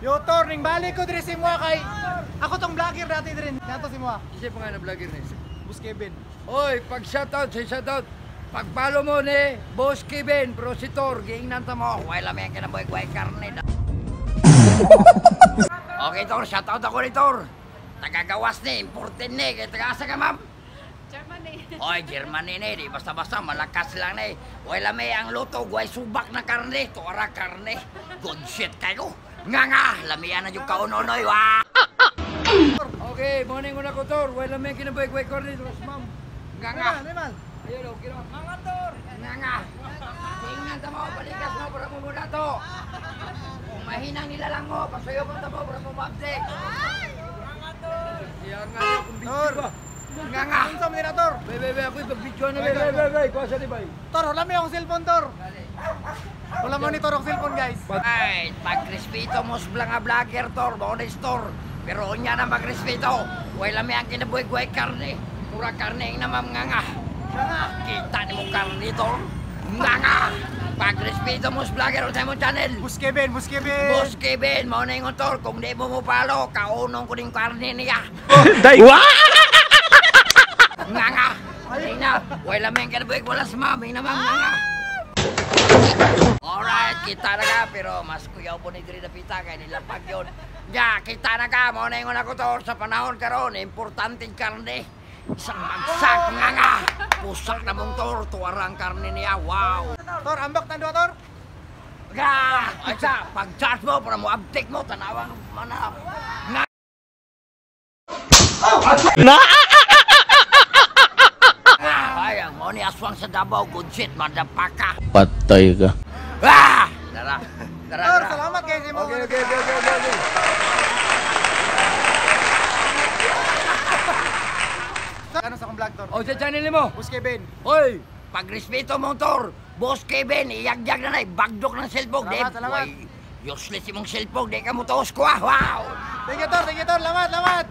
Yo, Tor, ning balik ko dire si Mua kay ako tong vlogger dati dire. Nato si Mua. Isa pa nga na vlogger ni. Boss Kevin. Oy, pag shoutout, say shoutout. Pag-follow mo ni Boss Kevin, pero si Tor, giingnan ta mo. Wala may kinabuhay karne. Okay, Tor, shoutout ako ni Tor. Tagagawas ni, important ni. Kaya taga-asa ka, ma'am? Germany. Oy, Germany ni, di basta-basta, malakas lang ni. Wala may ang luto, guay subak na karne. Tora karne. Good shit kayo. Nga, lamian na yung kaunonoy, wa! Okay, morning ko na ko, Tor. Wala may kinabuhay karne. Terus, ma'am. Nga. Nemal. Ayun, okay na. Mga Tor! Nga. Tingnan ta mo, balikas mo para mo muna to. Kung mahinang nilalang mo, pasuyo mo ta mo para mo mabsik. Mga Tor! Yan nga, kung Tor. ba? Nga. Unsa man na Tor? Bay, ako'y pag-video na, bay. Kuha ni bay. Tor, wala may akong cellphone Tor. Wala mo ni Tor ang cellphone guys. Ay, pag-respito mo sa vlogger, Tor, mga store. Pero unya na mag-respito. Wala may ang kinabuhay karne. Pura karne ang namam nga. Kita ni mo karne, Tor. Nga. Pag-respito mo sa vlogger o sa mo channel. Boss Kevin, Boss Kevin. Boss Kevin, mo na yung Tor. Kung di mo palo, kaunong ko din karne niya. Nga. Ay na. Wala may ang kinabuhay wala sa mami namam nga. Alright, kita na ka, pero mas kuyaw po ni Grida Pita kaya nilapag yun. Ya, kita na ka, mo na yung ako to sa panahon karon, importanteng karne. Isang bagsak nga. Pusak na mong Tor, tuwarang karne niya, wow. Tor, ambak tando Tor. Nga, ay sa, pag-charge mo, para mo uptake mo, tanawang manap. Nga. Ay, mo ni aswang sa Davao, good shit, madapaka. Patay ka. Ah! Tara. Tor, salamat kay si Mua. Okay. Ano sa akong vlog Tor? O, sa channel mo. Boss Kevin. Hoy, pag-respeto mo, Tor. Boss Kevin, iyagyag na bagdok ng cellphone. Salamat. Useless imong cellphone, di ka mo tuos ko, wow! Thank you Tor, salamat.